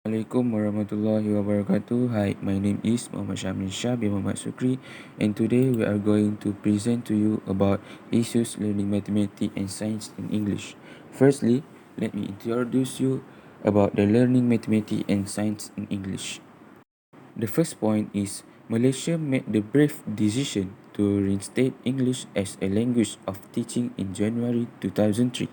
Assalamualaikum warahmatullahi wabarakatuh. Hi, my name is Muhammad SHAMRIN bin Muhammad SUKRI, and today we are going to present to you about issues learning mathematics and science in English. Firstly, let me introduce you about the learning mathematics and science in English. The first point is Malaysia made the brave decision to reinstate English as a language of teaching in January 2003.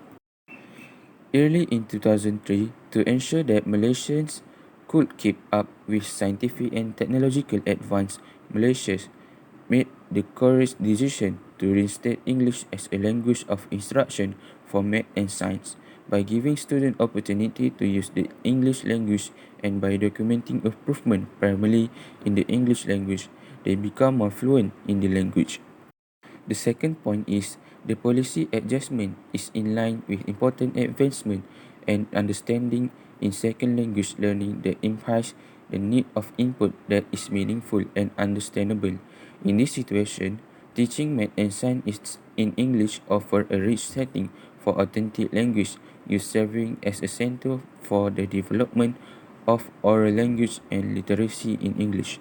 Early in 2003, to ensure that Malaysians could keep up with scientific and technological advance, Malaysia made the courageous decision to reinstate English as a language of instruction for math and science by giving students opportunity to use the English language, and by documenting improvement primarily in the English language, they become more fluent in the language. The second point is the policy adjustment is in line with important advancement and understanding in second language learning that implies the need of input that is meaningful and understandable. In this situation, teaching math and science in English offer a rich setting for authentic language use, serving as a center for the development of oral language and literacy in English.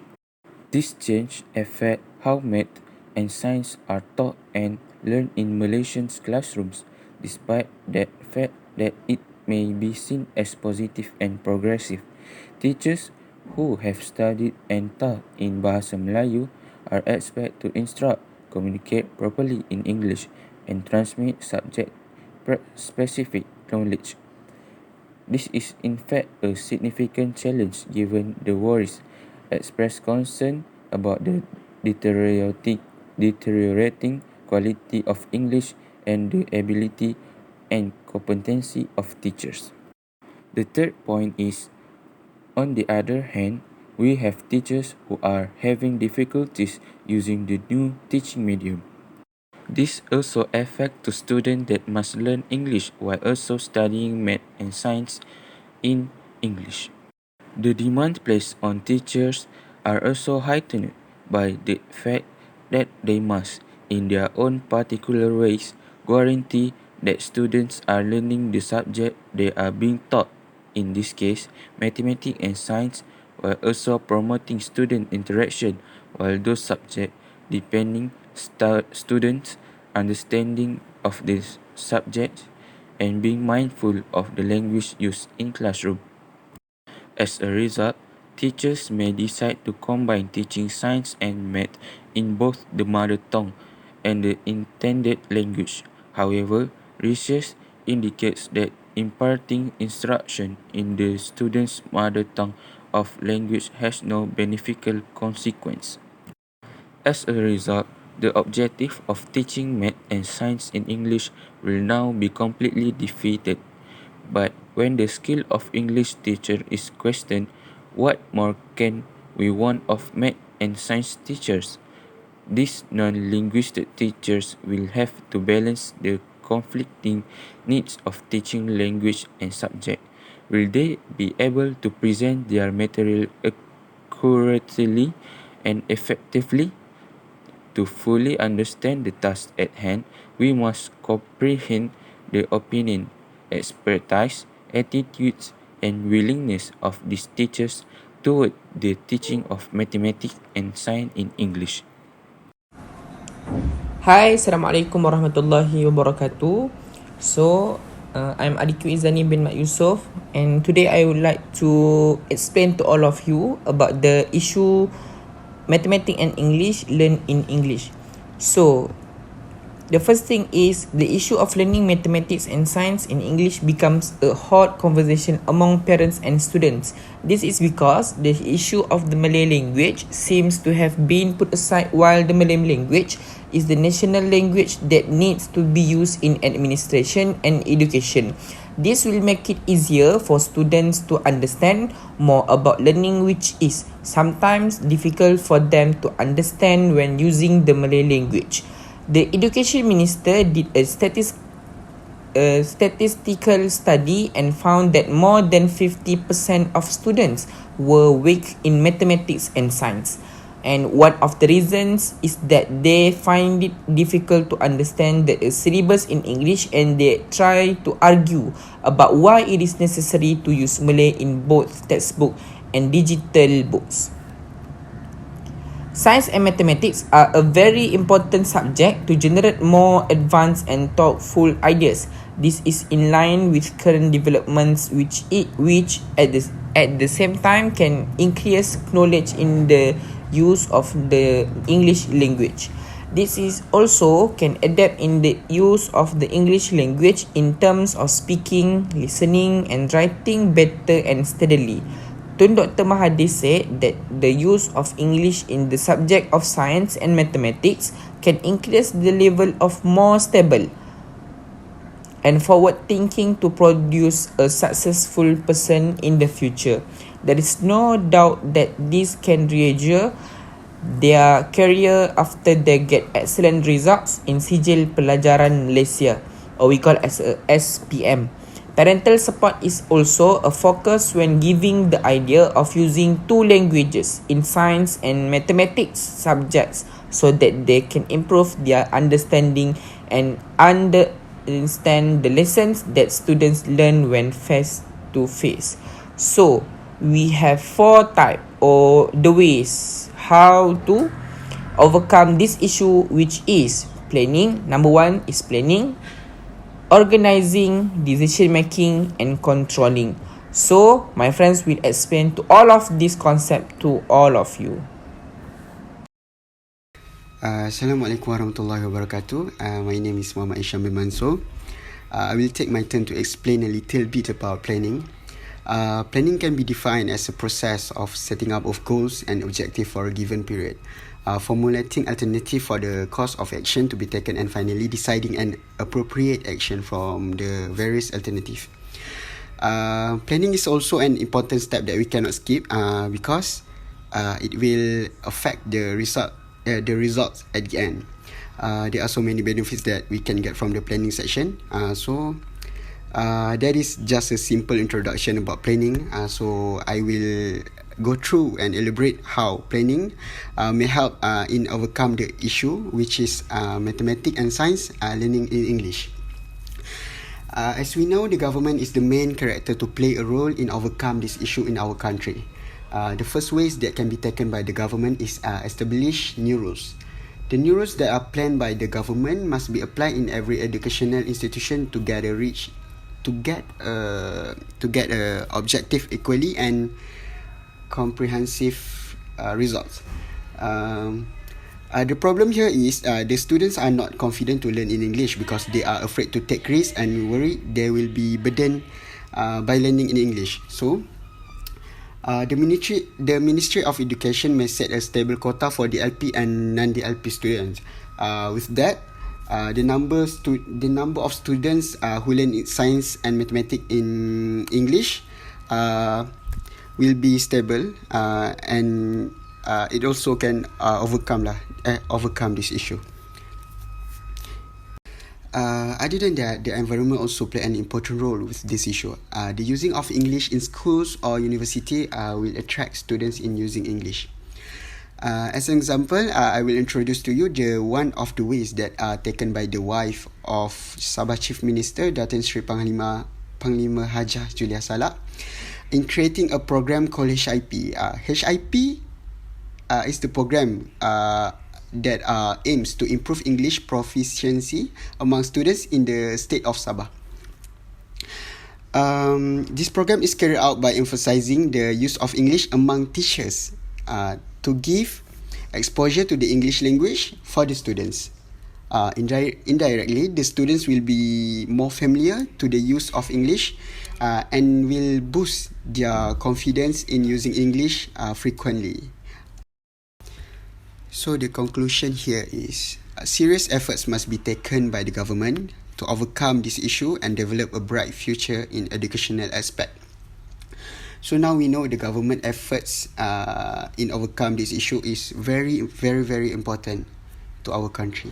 This change affects how math and science are taught and learned in Malaysian classrooms, despite the fact that it may be seen as positive and progressive. Teachers who have studied and taught in Bahasa Melayu are expected to instruct, communicate properly in English, and transmit subject-specific knowledge. This is in fact a significant challenge given the worries expressed concern about the deteriorating quality of English and the ability and competency of teachers. The third point is, on the other hand, we have teachers who are having difficulties using the new teaching medium. This also affects the students that must learn English while also studying math and science in English. The demand placed on teachers are also heightened by the fact that they must, in their own particular ways, guarantee that students are learning the subject they are being taught, in this case, mathematics and science, while also promoting student interaction while those subjects depending students' understanding of this subject and being mindful of the language used in classroom. As a result, teachers may decide to combine teaching science and math in both the mother tongue and the intended language. However, research indicates that imparting instruction in the student's mother tongue of language has no beneficial consequence. As a result, the objective of teaching math and science in English will now be completely defeated. But when the skill of English teacher is questioned, what more can we want of math and science teachers? These non-linguistic teachers will have to balance the conflicting needs of teaching language and subject. Will they be able to present their material accurately and effectively? To fully understand the task at hand, we must comprehend the opinion, expertise, attitudes, and willingness of these teachers toward the teaching of mathematics and science in English. Hi, Assalamualaikum warahmatullahi wabarakatuh. I'm ADIQUE EZANY bin YUSOFF, and today I would like to explain to all of you about the issue mathematics and English learn in English. So, the first thing is the issue of learning mathematics and science in English becomes a hot conversation among parents and students. This is because the issue of the Malay language seems to have been put aside, while the Malay language is the national language that needs to be used in administration and education. This will make it easier for students to understand more about learning, which is sometimes difficult for them to understand when using the Malay language. The Education Minister did a statistical study and found that more than 50% of students were weak in mathematics and science. And one of the reasons is that they find it difficult to understand the syllabus in English, and they try to argue about why it is necessary to use Malay in both textbook and digital books. Science and mathematics are a very important subject to generate more advanced and thoughtful ideas. This is in line with current developments which at the same time can increase knowledge in the use of the English language. This is also can adapt in the use of the English language in terms of speaking, listening and writing better and steadily. Tun Dr. Mahathir said that the use of English in the subject of science and mathematics can increase the level of more stable and forward thinking to produce a successful person in the future. There is no doubt that this can reassure their career after they get excellent results in Sijil Pelajaran Malaysia, or we call as a SPM. Parental support is also a focus when giving the idea of using two languages in science and mathematics subjects so that they can improve their understanding and understand the lessons that students learn when face to face. So, we have 4 types or the ways how to overcome this issue, which is planning. Number 1 is planning, organizing, decision making and controlling. So my friends will explain to all of this concept to all of you. Assalamualaikum warahmatullahi wabarakatuh. My name is Muhammad HISYAM bin MANSOR. I will take my turn to explain a little bit about planning. Planning can be defined as a process of setting up of goals and objectives for a given period, formulating alternative for the course of action to be taken, and finally deciding an appropriate action from the various alternatives. Planning is also an important step that we cannot skip because it will affect the results at the end. There are so many benefits that we can get from the planning section. That is just a simple introduction about planning. So I will go through and elaborate how planning may help in overcome the issue, which is mathematics and science learning in English. As we know, the government is the main character to play a role in overcome this issue in our country. The first ways that can be taken by the government is establish new rules. The new rules that are planned by the government must be applied in every educational institution to get objective equally and comprehensive results. The problem here is the students are not confident to learn in English because they are afraid to take risks and worry they will be burdened by learning in English. So the Ministry of Education may set a stable quota for DLP and non-DLP students. With that, the number of students who learn science and mathematics in English will be stable, and it also can overcome this issue. Other than that, the environment also play an important role with this issue. The using of English in schools or university will attract students in using English. As an example, I will introduce to you one of the ways that are taken by the wife of Sabah Chief Minister Datin Sri Panglima Hajah Julia Salak in creating a program called HIP. HIP is the program that aims to improve English proficiency among students in the state of Sabah. This program is carried out by emphasizing the use of English among teachers to give exposure to the English language for the students. Indirectly, the students will be more familiar to the use of English and will boost their confidence in using English frequently. So the conclusion here is serious efforts must be taken by the government to overcome this issue and develop a bright future in educational aspect. So now we know the government efforts in overcome this issue is very, very, very important to our country.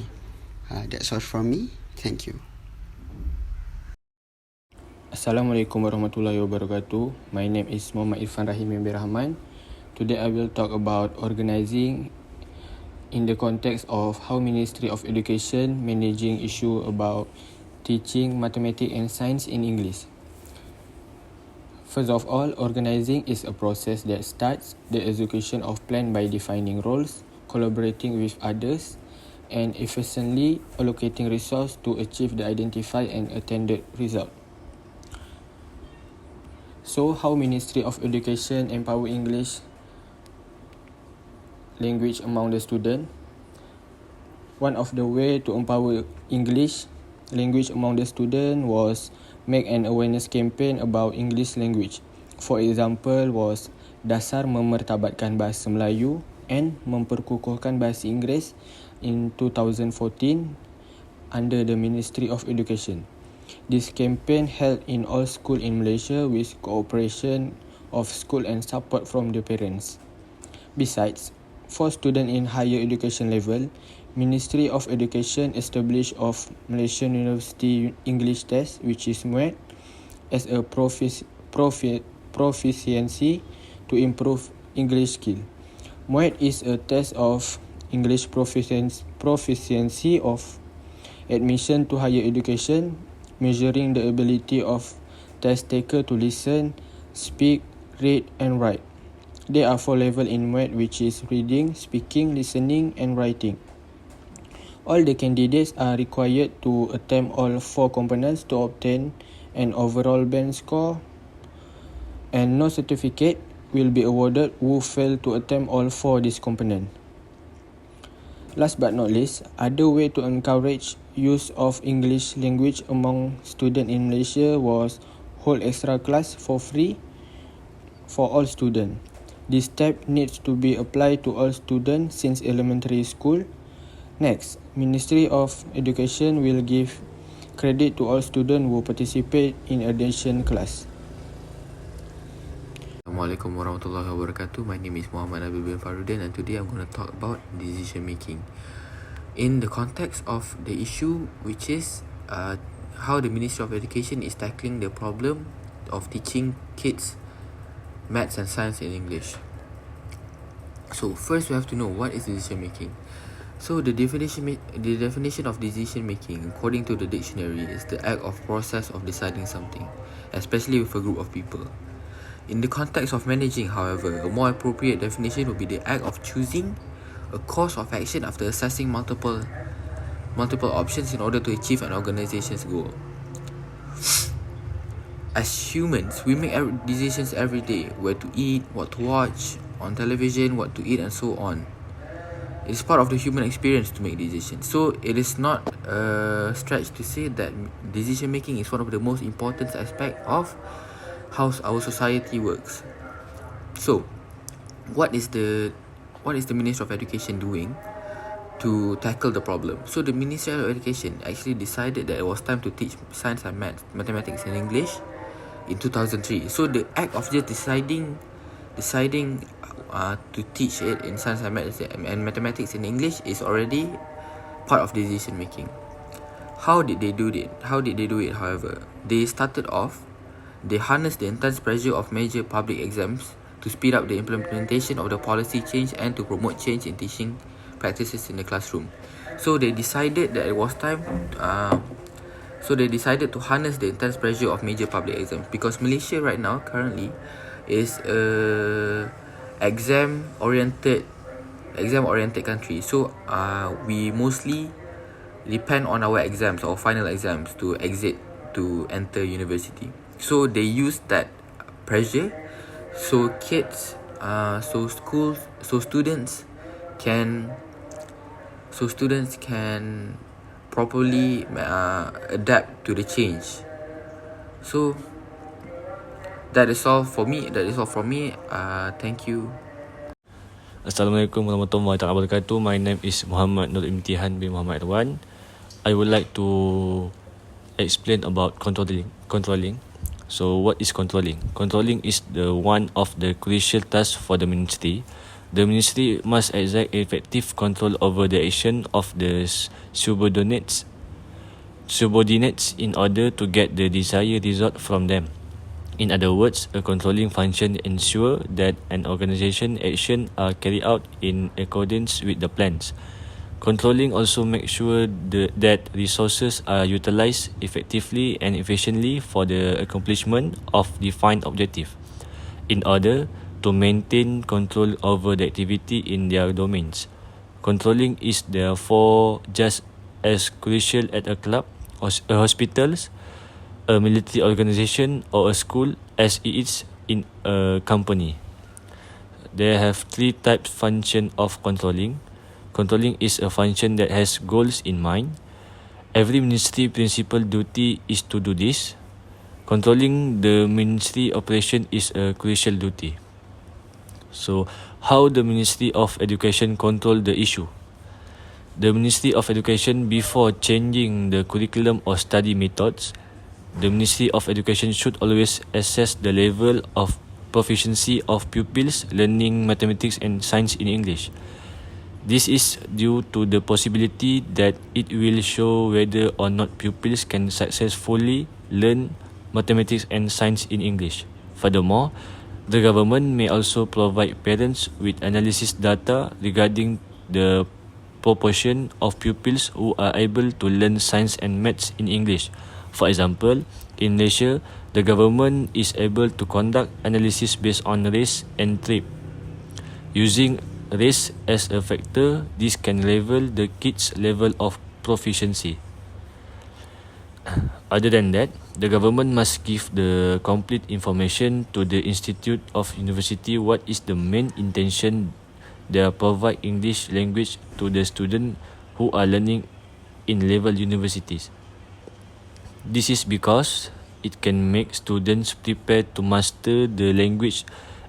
That's all from me. Thank you. Assalamualaikum warahmatullahi wabarakatuh. My name is Muhammad RAHMAN. Today I will talk about organizing in the context of how Ministry of Education managing issue about teaching mathematics and science in English. First of all, organizing is a process that starts the execution of plan by defining roles, collaborating with others, and efficiently allocating resources to achieve the identified and attended result. So, how Ministry of Education empower English language among the student? One of the way to empower English language among the student was make an awareness campaign about English language. For example, was dasar memertabatkan bahasa Melayu and memperkukuhkan bahasa Inggeris in 2014 under the Ministry of Education. This campaign held in all schools in Malaysia with cooperation of school and support from the parents. Besides, for students in higher education level, Ministry of Education established of Malaysian University English Test, which is MOHD, as a proficiency to improve English skill. MOHD is a test of English proficiency of admission to higher education, measuring the ability of test taker to listen, speak, read, and write. There are 4 levels in MOHD, which is reading, speaking, listening, and writing. All the candidates are required to attempt all 4 components to obtain an overall band score, and no certificate will be awarded who fail to attempt all 4 these components. Last but not least, other way to encourage use of English language among students in Malaysia was hold extra class for free for all students. This step needs to be applied to all students since elementary school. Next, Ministry of Education will give credit to all students who participate in addition class. Assalamualaikum warahmatullahi wabarakatuh. My name is NABIL bin FAHRUDDIN, and today I'm going to talk about decision making in the context of the issue, which is how the Ministry of Education is tackling the problem of teaching kids maths and science in English. So first we have to know what is decision making. So the definition of decision making, according to the dictionary, is the act of process of deciding something, especially with a group of people. In the context of managing, however, a more appropriate definition would be the act of choosing a course of action after assessing multiple options in order to achieve an organization's goal. As humans, we make decisions every day: where to eat, what to watch on television, what to eat, and so on. It is part of the human experience to make decisions. So it is not a stretch to say that decision making is one of the most important aspects of how our society works. So, what is the Ministry of Education doing to tackle the problem? So the Ministry of Education actually decided that it was time to teach science and mathematics and English in 2003. So the act of just deciding to teach it in science and mathematics in English is already part of decision making. How did they do it? However, they harnessed the intense pressure of major public exams to speed up the implementation of the policy change and to promote change in teaching practices in the classroom. So they decided that it was time. So they decided to harness the intense pressure of major public exams, because Malaysia right now currently is a exam-oriented country. So we mostly depend on our exams or final exams to enter university. So they use that pressure so students can properly adapt to the change. So that is all from me. Thank you. Assalamualaikum warahmatullahi wabarakatuh. My name is Muhammad Nur IMTIHAN bin Muhammad IRWAN. I would like to explain about controlling. So what is controlling? Controlling is the one of the crucial tasks for the ministry. The ministry must exert effective control over the action of the subordinates in order to get the desired result from them. In other words, a controlling function ensures that an organization action are carried out in accordance with the plans. Controlling also makes sure that resources are utilized effectively and efficiently for the accomplishment of defined objective, in order to maintain control over the activity in their domains. Controlling is therefore just as crucial at a club, or a hospitals, a military organization, or a school as it is in a company. There have three types function of controlling. Controlling is a function that has goals in mind. Every ministry principal duty is to do this. Controlling the ministry operation is a crucial duty. So, how the Ministry of Education control the issue? The Ministry of Education, before changing the curriculum or study methods, the Ministry of Education should always assess the level of proficiency of pupils learning mathematics and science in English. This is due to the possibility that it will show whether or not pupils can successfully learn mathematics and science in English. Furthermore, the government may also provide parents with analysis data regarding the proportion of pupils who are able to learn science and maths in English. For example, in Malaysia, the government is able to conduct analysis based on race and trip. Using race as a factor, this can level the kids' level of proficiency. Other than that, the government must give the complete information to the Institute of University what is the main intention they provide English language to the students who are learning in level universities. This is because it can make students prepared to master the language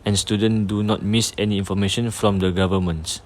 and students do not miss any information from the government.